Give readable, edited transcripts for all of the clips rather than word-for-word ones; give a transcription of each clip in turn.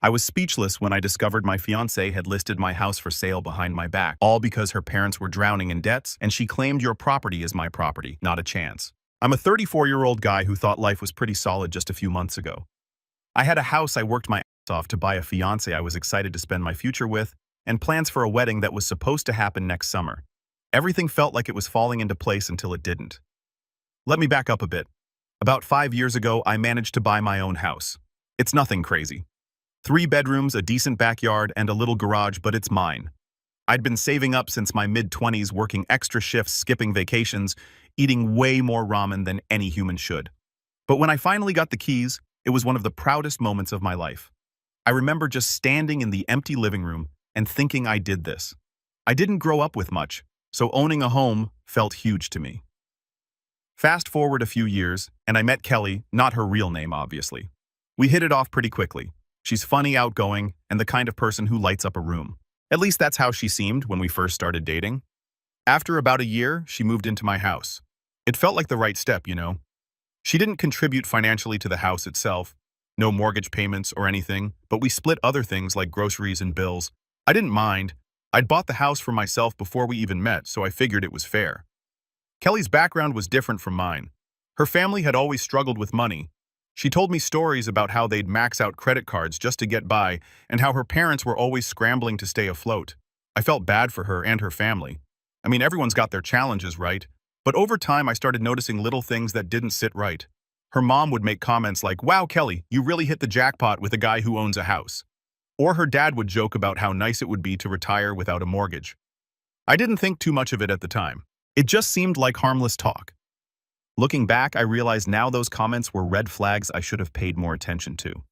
I was speechless when I discovered my fiancée had listed my house for sale behind my back, all because her parents were drowning in debts and she claimed your property is my property, not a chance. I'm a 34-year-old guy who thought life was pretty solid just a few months ago. I had a house I worked my ass off to buy, a fiancée I was excited to spend my future with, and plans for a wedding that was supposed to happen next summer. Everything felt like it was falling into place until it didn't. Let me back up a bit. About 5 years ago, I managed to buy my own house. It's nothing crazy. 3 bedrooms, a decent backyard, and a little garage, but it's mine. I'd been saving up since my mid-20s, working extra shifts, skipping vacations, eating way more ramen than any human should. But when I finally got the keys, it was one of the proudest moments of my life. I remember just standing in the empty living room and thinking I did this. I didn't grow up with much, so owning a home felt huge to me. Fast forward a few years, and I met Kelly, not her real name, obviously. We hit it off pretty quickly. She's funny, outgoing, and the kind of person who lights up a room. At least that's how she seemed when we first started dating. After about a year, she moved into my house. It felt like the right step, you know. She didn't contribute financially to the house itself, no mortgage payments or anything, but we split other things like groceries and bills. I didn't mind. I'd bought the house for myself before we even met, so I figured it was fair. Kelly's background was different from mine. Her family had always struggled with money. She told me stories about how they'd max out credit cards just to get by and how her parents were always scrambling to stay afloat. I felt bad for her and her family. I mean, everyone's got their challenges, right? But over time, I started noticing little things that didn't sit right. Her mom would make comments like, "Wow, Kelly, you really hit the jackpot with a guy who owns a house." Or her dad would joke about how nice it would be to retire without a mortgage. I didn't think too much of it at the time. It just seemed like harmless talk. Looking back, I realize now those comments were red flags I should have paid more attention to.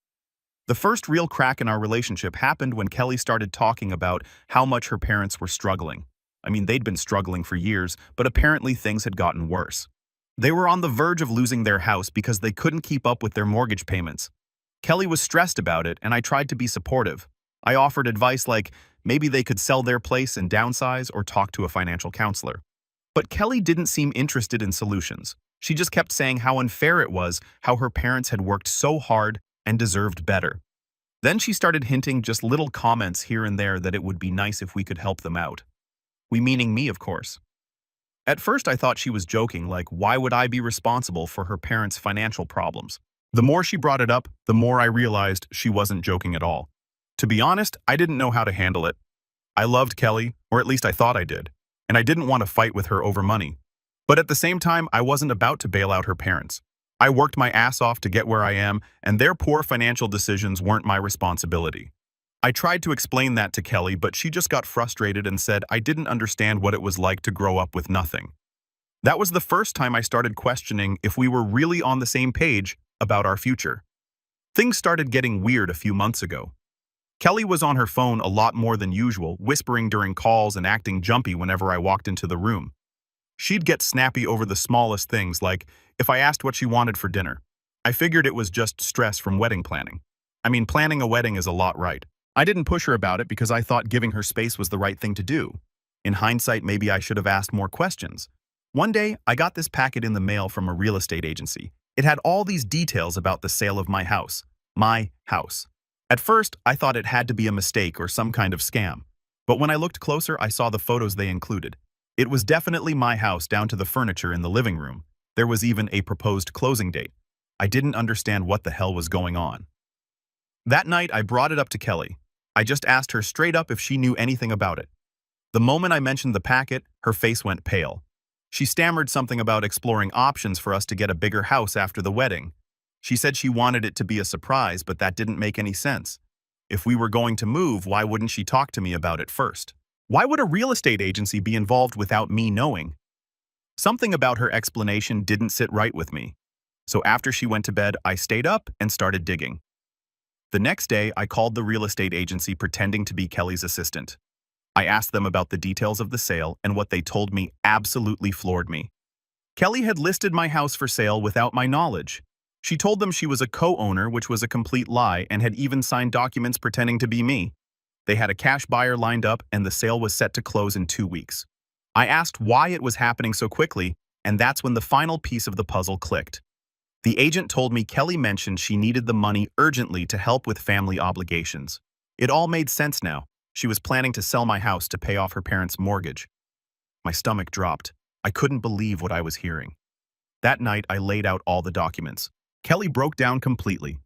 The first real crack in our relationship happened when Kelly started talking about how much her parents were struggling. I mean, they'd been struggling for years, but apparently things had gotten worse. They were on the verge of losing their house because they couldn't keep up with their mortgage payments. Kelly was stressed about it, and I tried to be supportive. I offered advice like maybe they could sell their place and downsize or talk to a financial counselor. But Kelly didn't seem interested in solutions. She just kept saying how unfair it was, how her parents had worked so hard and deserved better. Then she started hinting just little comments here and there that it would be nice if we could help them out. We meaning me, of course. At first I thought she was joking, like why would I be responsible for her parents' financial problems? The more she brought it up, the more I realized she wasn't joking at all. To be honest, I didn't know how to handle it. I loved Kelly, or at least I thought I did, and I didn't want to fight with her over money. But at the same time, I wasn't about to bail out her parents. I worked my ass off to get where I am, and their poor financial decisions weren't my responsibility. I tried to explain that to Kelly, but she just got frustrated and said I didn't understand what it was like to grow up with nothing. That was the first time I started questioning if we were really on the same page about our future. Things started getting weird a few months ago. Kelly was on her phone a lot more than usual, whispering during calls and acting jumpy whenever I walked into the room. She'd get snappy over the smallest things, like if I asked what she wanted for dinner. I figured it was just stress from wedding planning. I mean, planning a wedding is a lot, right? I didn't push her about it because I thought giving her space was the right thing to do. In hindsight, maybe I should have asked more questions. One day, I got this packet in the mail from a real estate agency. It had all these details about the sale of my house. My house. At first, I thought it had to be a mistake or some kind of scam. But when I looked closer, I saw the photos they included. It was definitely my house down to the furniture in the living room. There was even a proposed closing date. I didn't understand what the hell was going on. That night, I brought it up to Kelly. I just asked her straight up if she knew anything about it. The moment I mentioned the packet, her face went pale. She stammered something about exploring options for us to get a bigger house after the wedding. She said she wanted it to be a surprise, but that didn't make any sense. If we were going to move, why wouldn't she talk to me about it first? Why would a real estate agency be involved without me knowing? Something about her explanation didn't sit right with me. So after she went to bed, I stayed up and started digging. The next day, I called the real estate agency pretending to be Kelly's assistant. I asked them about the details of the sale, and what they told me absolutely floored me. Kelly had listed my house for sale without my knowledge. She told them she was a co-owner, which was a complete lie, and had even signed documents pretending to be me. They had a cash buyer lined up, and the sale was set to close in 2 weeks. I asked why it was happening so quickly, and that's when the final piece of the puzzle clicked. The agent told me Kelly mentioned she needed the money urgently to help with family obligations. It all made sense now. She was planning to sell my house to pay off her parents' mortgage. My stomach dropped. I couldn't believe what I was hearing. That night, I laid out all the documents. Kelly broke down completely.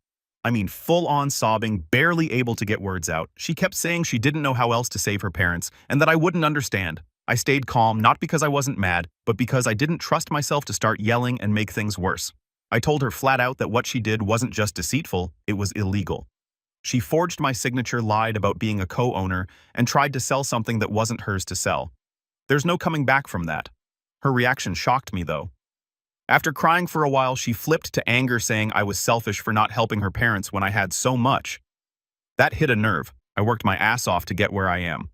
I mean, full-on sobbing, barely able to get words out. She kept saying she didn't know how else to save her parents and that I wouldn't understand. I stayed calm, not because I wasn't mad, but because I didn't trust myself to start yelling and make things worse. I told her flat out that what she did wasn't just deceitful, it was illegal. She forged my signature, lied about being a co-owner, and tried to sell something that wasn't hers to sell. There's no coming back from that. Her reaction shocked me, though. After crying for a while, she flipped to anger, saying I was selfish for not helping her parents when I had so much. That hit a nerve. I worked my ass off to get where I am.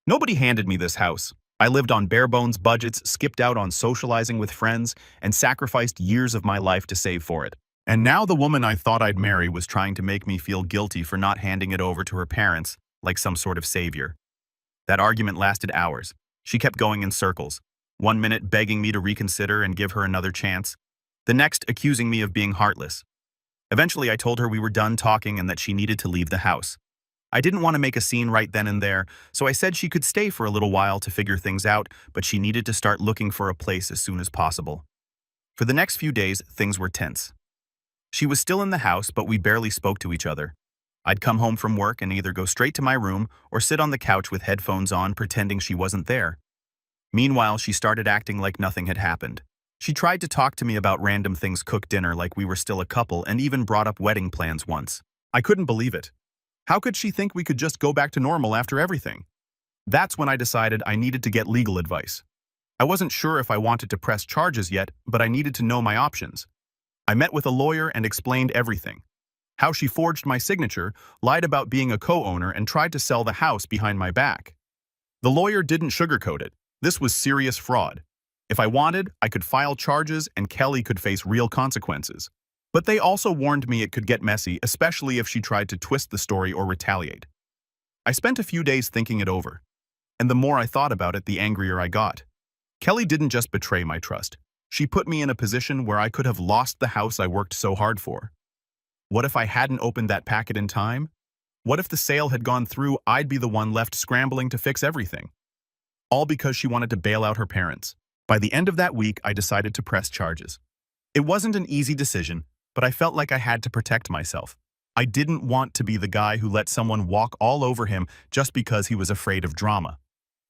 Nobody handed me this house. I lived on bare-bones budgets, skipped out on socializing with friends, and sacrificed years of my life to save for it. And now the woman I thought I'd marry was trying to make me feel guilty for not handing it over to her parents like some sort of savior. That argument lasted hours. She kept going in circles. One minute begging me to reconsider and give her another chance. The next accusing me of being heartless. Eventually I told her we were done talking and that she needed to leave the house. I didn't want to make a scene right then and there, so I said she could stay for a little while to figure things out, but she needed to start looking for a place as soon as possible. For the next few days, things were tense. She was still in the house, but we barely spoke to each other. I'd come home from work and either go straight to my room or sit on the couch with headphones on, pretending she wasn't there. Meanwhile, she started acting like nothing had happened. She tried to talk to me about random things, cook dinner like we were still a couple, and even brought up wedding plans once. I couldn't believe it. How could she think we could just go back to normal after everything? That's when I decided I needed to get legal advice. I wasn't sure if I wanted to press charges yet, but I needed to know my options. I met with a lawyer and explained everything. How she forged my signature, lied about being a co-owner, and tried to sell the house behind my back. The lawyer didn't sugarcoat it. This was serious fraud. If I wanted, I could file charges and Kelly could face real consequences. But they also warned me it could get messy, especially if she tried to twist the story or retaliate. I spent a few days thinking it over. And the more I thought about it, the angrier I got. Kelly didn't just betray my trust. She put me in a position where I could have lost the house I worked so hard for. What if I hadn't opened that packet in time? What if the sale had gone through? I'd be the one left scrambling to fix everything. All because she wanted to bail out her parents. By the end of that week, I decided to press charges. It wasn't an easy decision, but I felt like I had to protect myself. I didn't want to be the guy who let someone walk all over him just because he was afraid of drama.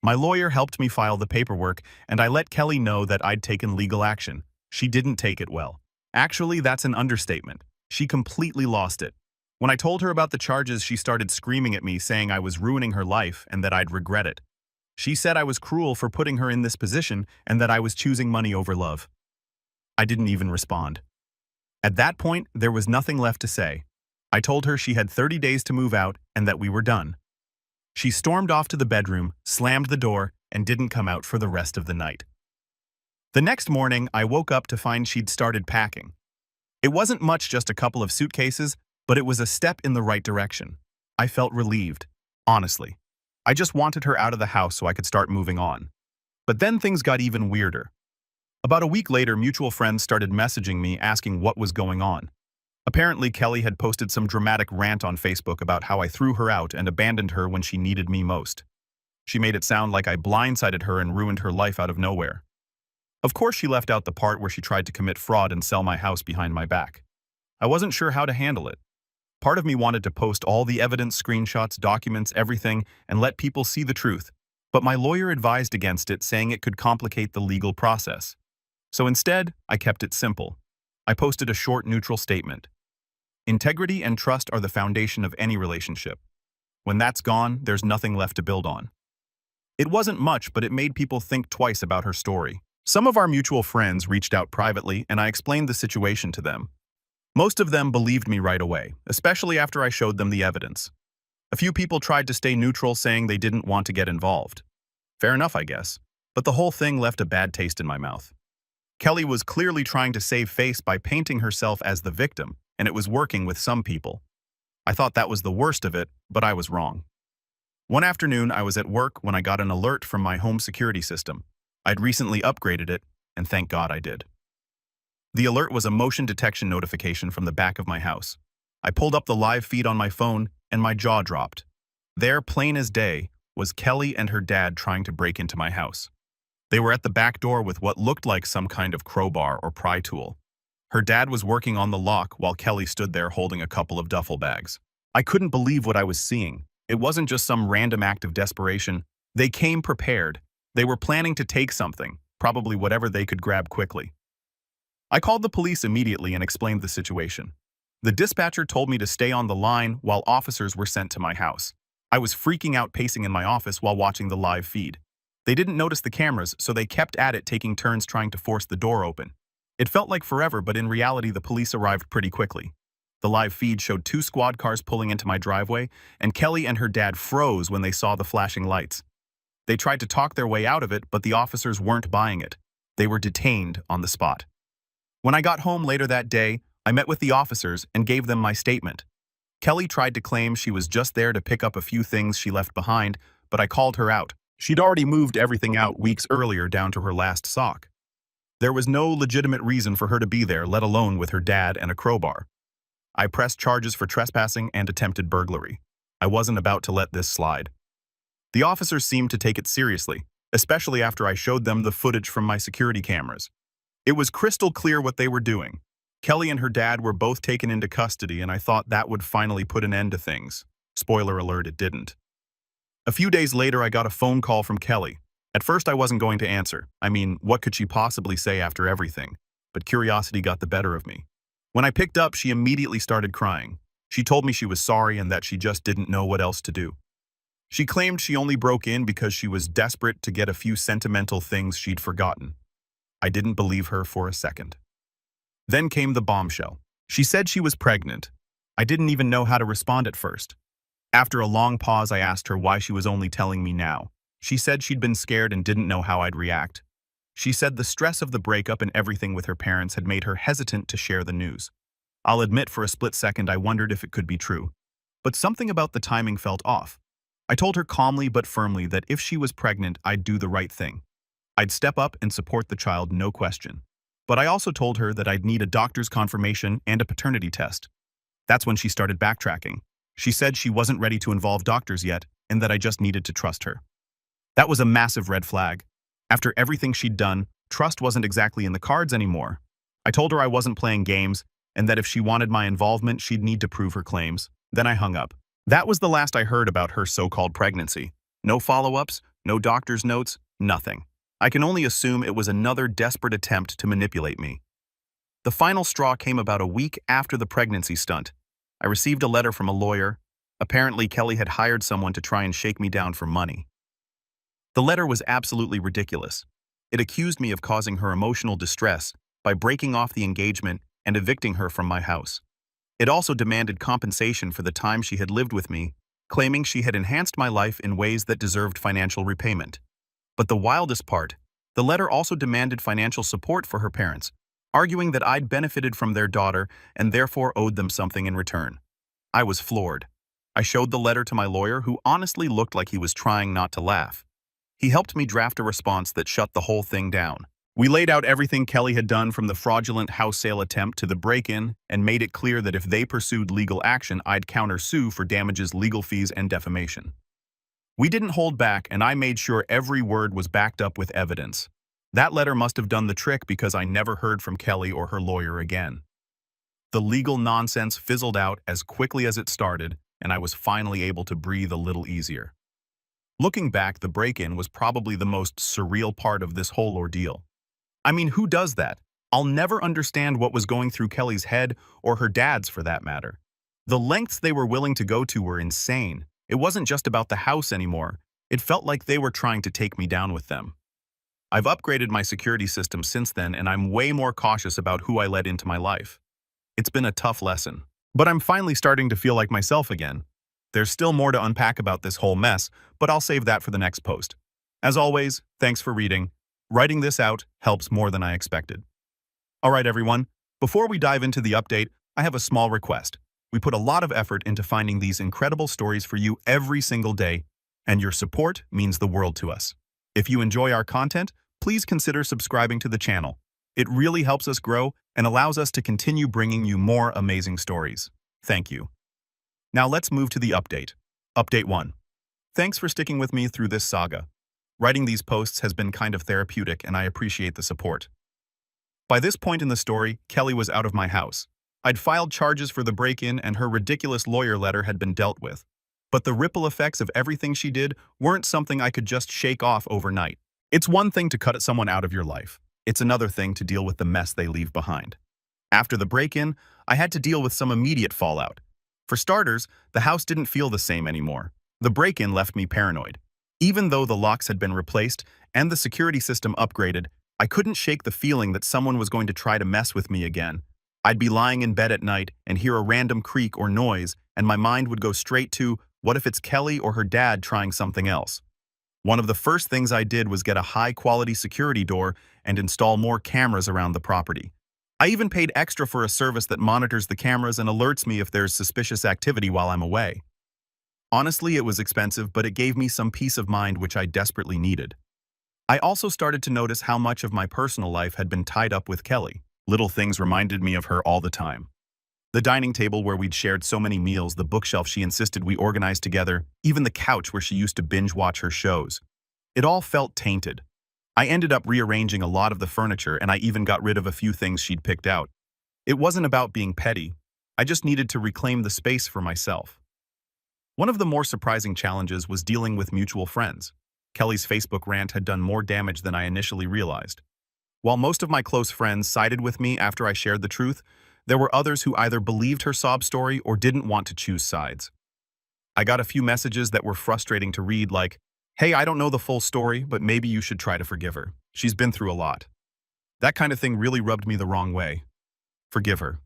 My lawyer helped me file the paperwork, and I let Kelly know that I'd taken legal action. She didn't take it well. Actually, that's an understatement. She completely lost it. When I told her about the charges, she started screaming at me, saying I was ruining her life and that I'd regret it. She said I was cruel for putting her in this position and that I was choosing money over love. I didn't even respond. At that point, there was nothing left to say. I told her she had 30 days to move out and that we were done. She stormed off to the bedroom, slammed the door, and didn't come out for the rest of the night. The next morning, I woke up to find she'd started packing. It wasn't much, just a couple of suitcases, but it was a step in the right direction. I felt relieved, honestly. I just wanted her out of the house so I could start moving on. But then things got even weirder. About a week later, mutual friends started messaging me asking what was going on. Apparently, Kelly had posted some dramatic rant on Facebook about how I threw her out and abandoned her when she needed me most. She made it sound like I blindsided her and ruined her life out of nowhere. Of course, she left out the part where she tried to commit fraud and sell my house behind my back. I wasn't sure how to handle it. Part of me wanted to post all the evidence, screenshots, documents, everything, and let people see the truth, but my lawyer advised against it, saying it could complicate the legal process. So instead, I kept it simple. I posted a short, neutral statement. Integrity and trust are the foundation of any relationship. When that's gone, there's nothing left to build on. It wasn't much, but it made people think twice about her story. Some of our mutual friends reached out privately, and I explained the situation to them. Most of them believed me right away, especially after I showed them the evidence. A few people tried to stay neutral, saying they didn't want to get involved. Fair enough, I guess. But the whole thing left a bad taste in my mouth. Kelly was clearly trying to save face by painting herself as the victim, and it was working with some people. I thought that was the worst of it, but I was wrong. One afternoon, I was at work when I got an alert from my home security system. I'd recently upgraded it, and thank God I did. The alert was a motion detection notification from the back of my house. I pulled up the live feed on my phone, and my jaw dropped. There, plain as day, was Kelly and her dad trying to break into my house. They were at the back door with what looked like some kind of crowbar or pry tool. Her dad was working on the lock while Kelly stood there holding a couple of duffel bags. I couldn't believe what I was seeing. It wasn't just some random act of desperation. They came prepared. They were planning to take something, probably whatever they could grab quickly. I called the police immediately and explained the situation. The dispatcher told me to stay on the line while officers were sent to my house. I was freaking out pacing in my office while watching the live feed. They didn't notice the cameras, so they kept at it, taking turns trying to force the door open. It felt like forever, but in reality the police arrived pretty quickly. The live feed showed 2 squad cars pulling into my driveway, and Kelly and her dad froze when they saw the flashing lights. They tried to talk their way out of it, but the officers weren't buying it. They were detained on the spot. When I got home later that day, I met with the officers and gave them my statement. Kelly tried to claim she was just there to pick up a few things she left behind, but I called her out. She'd already moved everything out weeks earlier down to her last sock. There was no legitimate reason for her to be there, let alone with her dad and a crowbar. I pressed charges for trespassing and attempted burglary. I wasn't about to let this slide. The officers seemed to take it seriously, especially after I showed them the footage from my security cameras. It was crystal clear what they were doing. Kelly and her dad were both taken into custody, and I thought that would finally put an end to things. Spoiler alert, it didn't. A few days later, I got a phone call from Kelly. At first, I wasn't going to answer. I mean, what could she possibly say after everything? But curiosity got the better of me. When I picked up, she immediately started crying. She told me she was sorry and that she just didn't know what else to do. She claimed she only broke in because she was desperate to get a few sentimental things she'd forgotten. I didn't believe her for a second. Then came the bombshell. She said she was pregnant. I didn't even know how to respond at first. After a long pause, I asked her why she was only telling me now. She said she'd been scared and didn't know how I'd react. She said the stress of the breakup and everything with her parents had made her hesitant to share the news. I'll admit for a split second I wondered if it could be true. But something about the timing felt off. I told her calmly but firmly that if she was pregnant, I'd do the right thing. I'd step up and support the child, no question. But I also told her that I'd need a doctor's confirmation and a paternity test. That's when she started backtracking. She said she wasn't ready to involve doctors yet and that I just needed to trust her. That was a massive red flag. After everything she'd done, trust wasn't exactly in the cards anymore. I told her I wasn't playing games and that if she wanted my involvement, she'd need to prove her claims. Then I hung up. That was the last I heard about her so-called pregnancy. No follow-ups, no doctor's notes, nothing. I can only assume it was another desperate attempt to manipulate me. The final straw came about a week after the pregnancy stunt. I received a letter from a lawyer. Apparently, Kelly had hired someone to try and shake me down for money. The letter was absolutely ridiculous. It accused me of causing her emotional distress by breaking off the engagement and evicting her from my house. It also demanded compensation for the time she had lived with me, claiming she had enhanced my life in ways that deserved financial repayment. But the wildest part, the letter also demanded financial support for her parents, arguing that I'd benefited from their daughter and therefore owed them something in return. I was floored. I showed the letter to my lawyer, who honestly looked like he was trying not to laugh. He helped me draft a response that shut the whole thing down. We laid out everything Kelly had done, from the fraudulent house sale attempt to the break-in, and made it clear that if they pursued legal action, I'd counter-sue for damages, legal fees, and defamation. We didn't hold back, and I made sure every word was backed up with evidence. That letter must have done the trick because I never heard from Kelly or her lawyer again. The legal nonsense fizzled out as quickly as it started, and I was finally able to breathe a little easier. Looking back, the break-in was probably the most surreal part of this whole ordeal. I mean, who does that? I'll never understand what was going through Kelly's head, or her dad's for that matter. The lengths they were willing to go to were insane. It wasn't just about the house anymore. It felt like they were trying to take me down with them. I've upgraded my security system since then, and I'm way more cautious about who I let into my life. It's been a tough lesson, but I'm finally starting to feel like myself again. There's still more to unpack about this whole mess, but I'll save that for the next post. As always, thanks for reading. Writing this out helps more than I expected. Alright everyone, before we dive into the update, I have a small request. We put a lot of effort into finding these incredible stories for you every single day, and your support means the world to us. If you enjoy our content, please consider subscribing to the channel. It really helps us grow and allows us to continue bringing you more amazing stories. Thank you. Now let's move to the update. Update 1. Thanks for sticking with me through this saga. Writing these posts has been kind of therapeutic, and I appreciate the support. By this point in the story, Kelly was out of my house. I'd filed charges for the break-in, and her ridiculous lawyer letter had been dealt with. But the ripple effects of everything she did weren't something I could just shake off overnight. It's one thing to cut someone out of your life. It's another thing to deal with the mess they leave behind. After the break-in, I had to deal with some immediate fallout. For starters, the house didn't feel the same anymore. The break-in left me paranoid. Even though the locks had been replaced and the security system upgraded, I couldn't shake the feeling that someone was going to try to mess with me again. I'd be lying in bed at night and hear a random creak or noise, and my mind would go straight to, what if it's Kelly or her dad trying something else? One of the first things I did was get a high-quality security door and install more cameras around the property. I even paid extra for a service that monitors the cameras and alerts me if there's suspicious activity while I'm away. Honestly, it was expensive, but it gave me some peace of mind which I desperately needed. I also started to notice how much of my personal life had been tied up with Kelly. Little things reminded me of her all the time. The dining table where we'd shared so many meals, the bookshelf she insisted we organize together, even the couch where she used to binge-watch her shows. It all felt tainted. I ended up rearranging a lot of the furniture, and I even got rid of a few things she'd picked out. It wasn't about being petty. I just needed to reclaim the space for myself. One of the more surprising challenges was dealing with mutual friends. Kelly's Facebook rant had done more damage than I initially realized. While most of my close friends sided with me after I shared the truth, there were others who either believed her sob story or didn't want to choose sides. I got a few messages that were frustrating to read, like, "Hey, I don't know the full story, but maybe you should try to forgive her. She's been through a lot." That kind of thing really rubbed me the wrong way. Forgive her.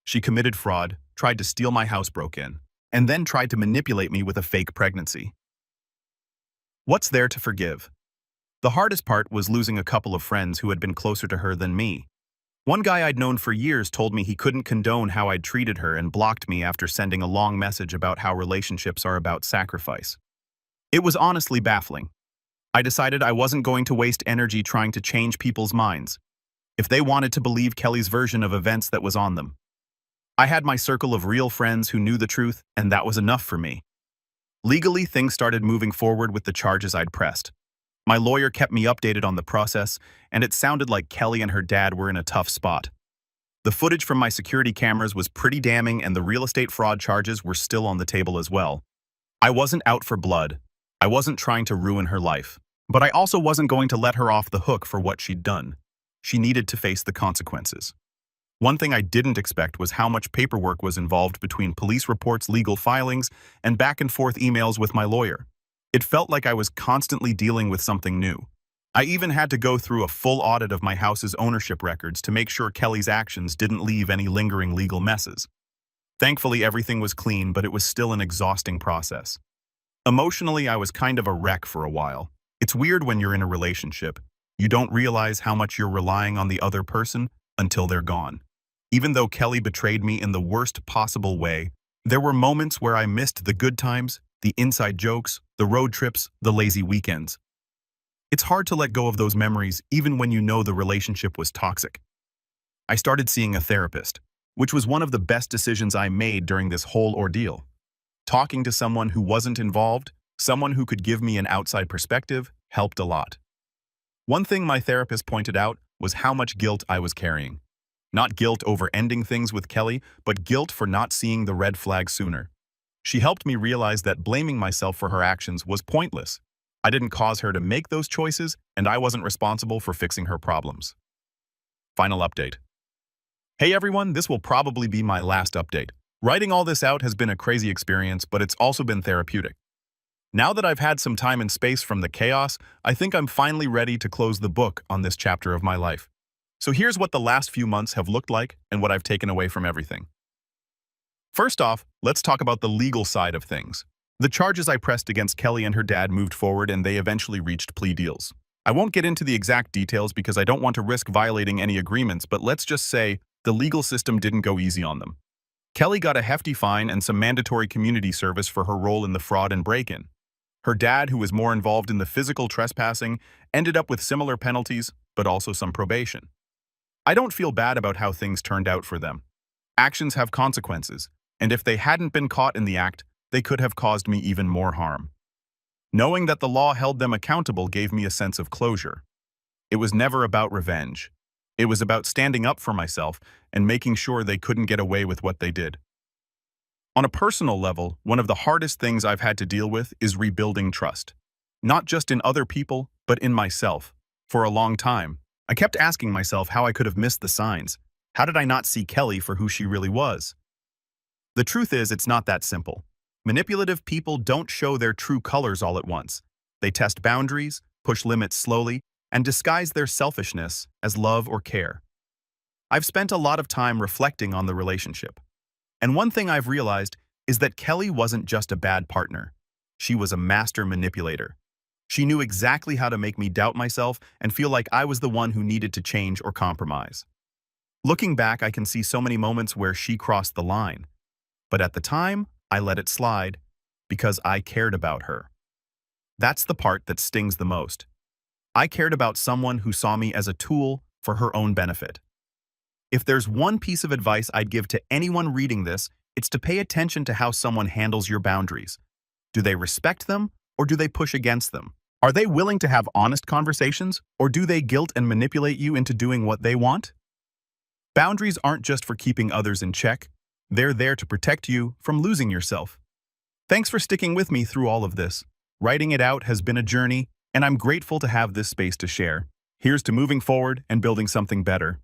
She committed fraud, tried to steal my house, broke in, and then tried to manipulate me with a fake pregnancy. What's there to forgive? The hardest part was losing a couple of friends who had been closer to her than me. One guy I'd known for years told me he couldn't condone how I'd treated her and blocked me after sending a long message about how relationships are about sacrifice. It was honestly baffling. I decided I wasn't going to waste energy trying to change people's minds. If they wanted to believe Kelly's version of events, that was on them. I had my circle of real friends who knew the truth, and that was enough for me. Legally, things started moving forward with the charges I'd pressed. My lawyer kept me updated on the process, and it sounded like Kelly and her dad were in a tough spot. The footage from my security cameras was pretty damning, and the real estate fraud charges were still on the table as well. I wasn't out for blood. I wasn't trying to ruin her life. But I also wasn't going to let her off the hook for what she'd done. She needed to face the consequences. One thing I didn't expect was how much paperwork was involved between police reports, legal filings, and back-and-forth emails with my lawyer. It felt like I was constantly dealing with something new. I even had to go through a full audit of my house's ownership records to make sure Kelly's actions didn't leave any lingering legal messes. Thankfully, everything was clean, but it was still an exhausting process. Emotionally, I was kind of a wreck for a while. It's weird when you're in a relationship. You don't realize how much you're relying on the other person until they're gone. Even though Kelly betrayed me in the worst possible way, there were moments where I missed the good times, the inside jokes, the road trips, the lazy weekends. It's hard to let go of those memories even when you know the relationship was toxic. I started seeing a therapist, which was one of the best decisions I made during this whole ordeal. Talking to someone who wasn't involved, someone who could give me an outside perspective, helped a lot. One thing my therapist pointed out was how much guilt I was carrying. Not guilt over ending things with Kelly, but guilt for not seeing the red flag sooner. She helped me realize that blaming myself for her actions was pointless. I didn't cause her to make those choices, and I wasn't responsible for fixing her problems. Final update. Hey everyone, this will probably be my last update. Writing all this out has been a crazy experience, but it's also been therapeutic. Now that I've had some time and space from the chaos, I think I'm finally ready to close the book on this chapter of my life. So here's what the last few months have looked like and what I've taken away from everything. First off, let's talk about the legal side of things. The charges I pressed against Kelly and her dad moved forward, and they eventually reached plea deals. I won't get into the exact details because I don't want to risk violating any agreements, but let's just say the legal system didn't go easy on them. Kelly got a hefty fine and some mandatory community service for her role in the fraud and break-in. Her dad, who was more involved in the physical trespassing, ended up with similar penalties, but also some probation. I don't feel bad about how things turned out for them. Actions have consequences, and if they hadn't been caught in the act, they could have caused me even more harm. Knowing that the law held them accountable gave me a sense of closure. It was never about revenge. It was about standing up for myself and making sure they couldn't get away with what they did. On a personal level, one of the hardest things I've had to deal with is rebuilding trust. Not just in other people, but in myself. For a long time, I kept asking myself how I could have missed the signs. How did I not see Kelly for who she really was? The truth is, it's not that simple. Manipulative people don't show their true colors all at once. They test boundaries, push limits slowly, and disguise their selfishness as love or care. I've spent a lot of time reflecting on the relationship. And one thing I've realized is that Kelly wasn't just a bad partner. She was a master manipulator. She knew exactly how to make me doubt myself and feel like I was the one who needed to change or compromise. Looking back, I can see so many moments where she crossed the line. But at the time, I let it slide because I cared about her. That's the part that stings the most. I cared about someone who saw me as a tool for her own benefit. If there's one piece of advice I'd give to anyone reading this, it's to pay attention to how someone handles your boundaries. Do they respect them, or do they push against them? Are they willing to have honest conversations, or do they guilt and manipulate you into doing what they want? Boundaries aren't just for keeping others in check. They're there to protect you from losing yourself. Thanks for sticking with me through all of this. Writing it out has been a journey, and I'm grateful to have this space to share. Here's to moving forward and building something better.